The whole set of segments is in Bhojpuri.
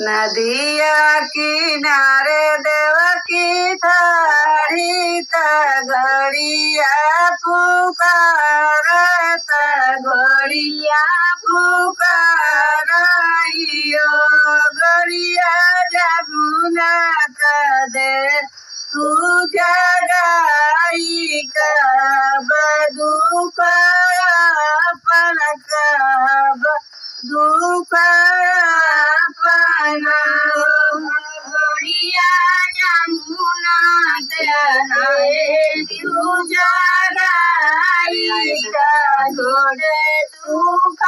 नदिया किनारे देवकी थारी घड़िया पुकारत घड़िया पुकारियो घड़िया जमुना दे तू जगाई कब दुख अपन कब दुख अपन घड़िया जमुना दे तू जगाई कब दुख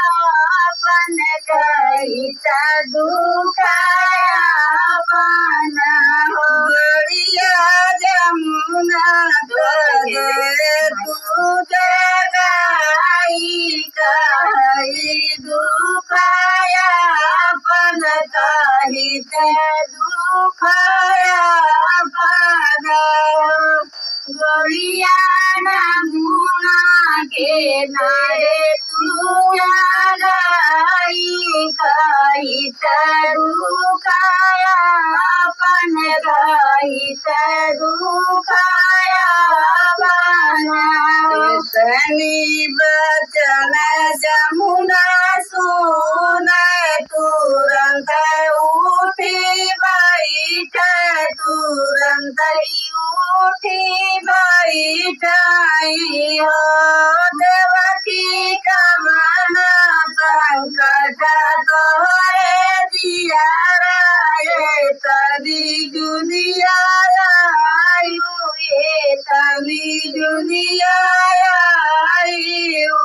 अपन कही दुख अपन घड़िया जमुना दे तू जगाई कही दुख अपन कही दुख अपन घड़िया जमुना के नारे तू जगाई कही दुख अपन कही दुख अपन तनी बचन जमुना सुन तुरंत उठी बैठ तुरंत उठी बैठाई हो देवकी कमन संकट तोहरे जियारे तनी दुनिया आयु ये तनी दुनिया आयु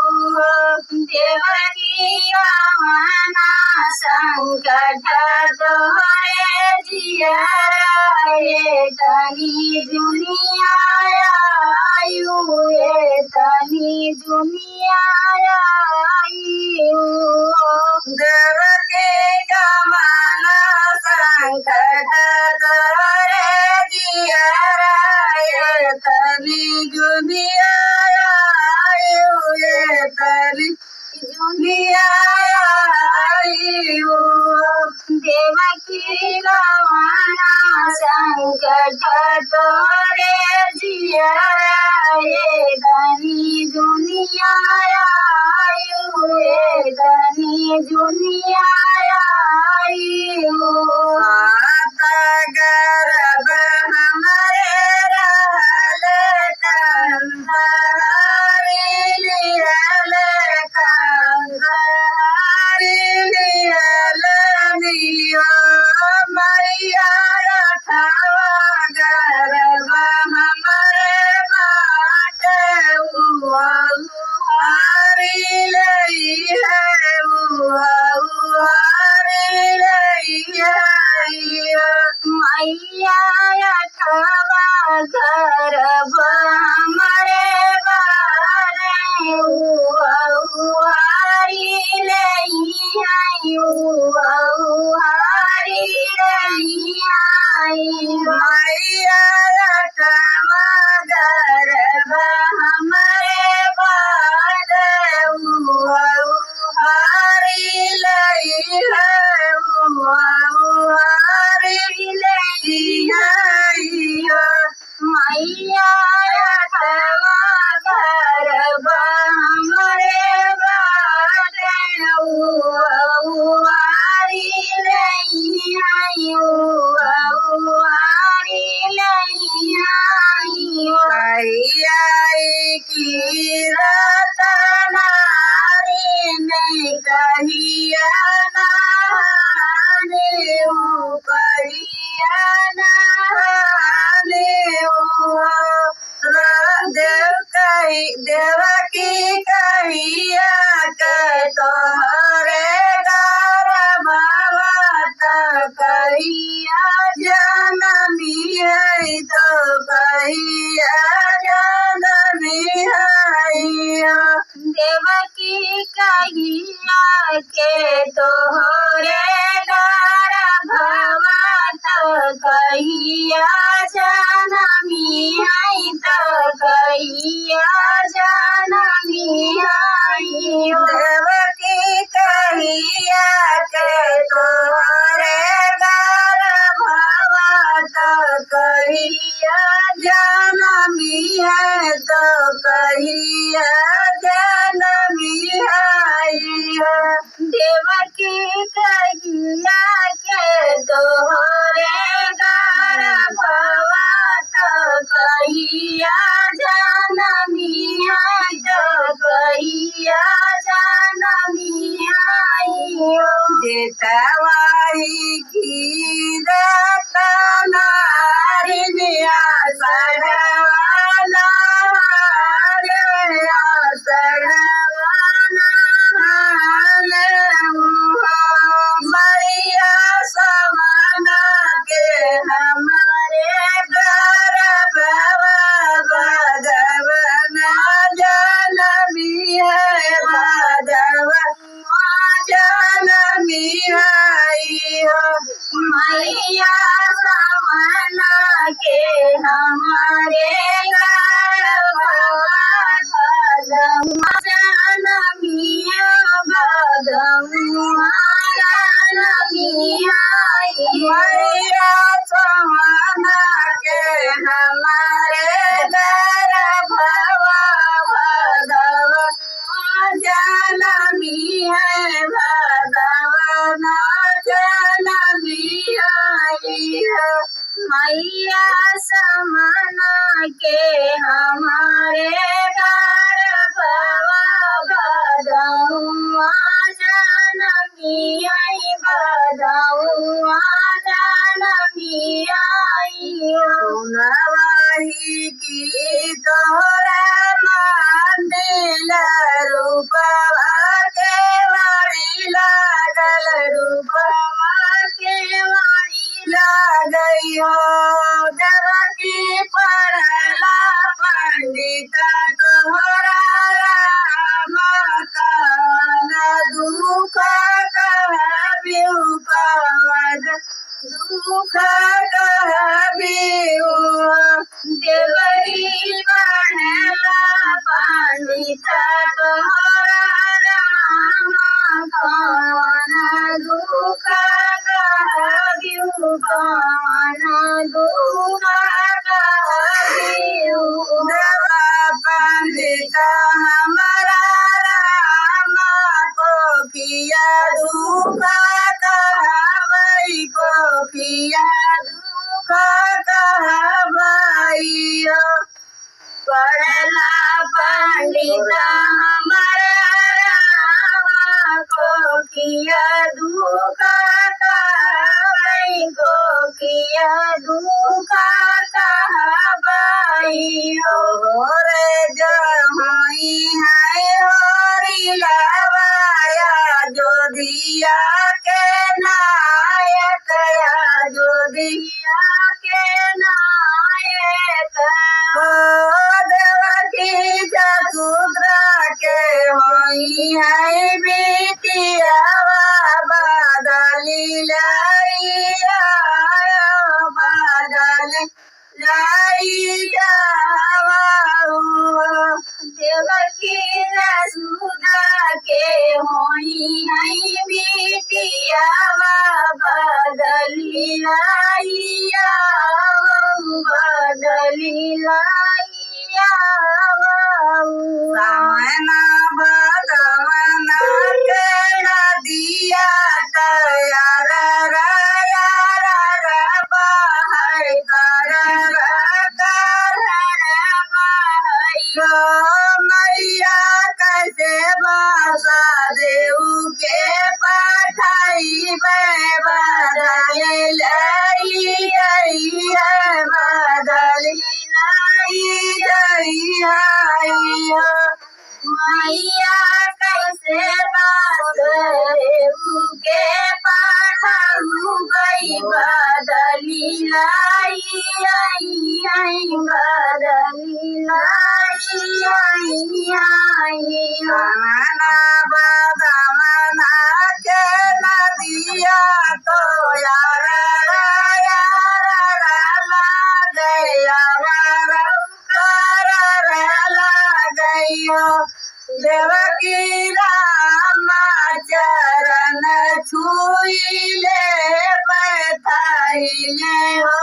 देवकी कमन संकट तोहरे जियारे तनी दुनिया आयु ये तनी दुनिया आयु देवकी कमन संकट तोहरे जियारे तनी दुनिया आयु ये तनी दुनिया आयु देवकी कमन संकट तोहरे जियारे तनी दुनिया आयु ये तनी दुनिया आयु माता गर्भ हमारे रहल कंधारी लियल कंधारी लियल नियो मैया रखवा गर्भ हमारे बाटे उहारी लई है उहारी लई है मैया रखवा गर्भ हमारे बाटे उहारी लई है उहारी लई है मैया रखवा गर्भ हमारे बाटे उहारी लई है उहारी लई है मैया रखवा गर्भ हमारे बाटे उहारी लई है उहारी लई है की रतनारी नहीं कहिया ना कहिया जनमी है तो कहिया जनमी आई है देवकी कहिया के तोहरे गर्भवा तो कहिया जनमी है तो कहिया जनमी आई हो जेतवाई की नारिया सड़वाना मरिया समाना के हमारे गर्भवा भगवना जनमी है भगवना जनमी आई हो मैया समाना के हमारे गर्भवा भगवना जनमी भगवना जनमी आई मैया समाना के हमारे गर्भवा भगवना जनमी है भगवना जनमी आई है मैया समाना के हमारे गर्भवा भगवना जनमी आई भगवना जनमी आई सुनवाही की तोरा मंदिर रूपवा के वाणी लागल रूपवा के वाणी लागई हो देवकी पढ़ला पंडित तोहरा राम कवन दुख कहबिउ कवन दुख कहबिउ देवकी पढ़ला पंडित तोहरा राम कवन दुख कहबिउ कवन दुख कहबिउ देवा पंडित हमारा राम को किया दुख कहबई को किया दुख कहबई पढ़ला पंडित हमारा राम को किया दुख कहबई को किया दुख कहबई हो रे जमाई है होरी लवाया जोधिया के नायक या जोधिया के नायक हो देवकी जसुद्रा के होई है बिटियावा बदली लैया बदल लैया देवकी जसुद्रा के होई है बिटियावा बदली लैया बदली लैया सामना भगवना के नदिया तैयार बाहर कर मैया कैसे बासा देव के पठाई बदल लई बदल मैया कैसे बास देव के पठाऊ गई बदली लाई बदली लाई बदमना के नदिया तो यार देवकी राम चरण छुईले बैठाइले हो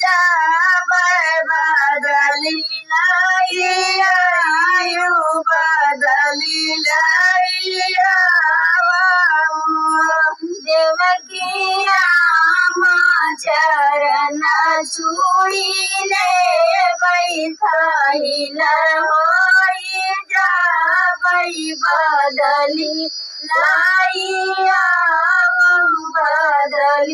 जाबै बदली आयु बदली देवकिया चरण छुइले बैठइल होई जाबै बदली बदली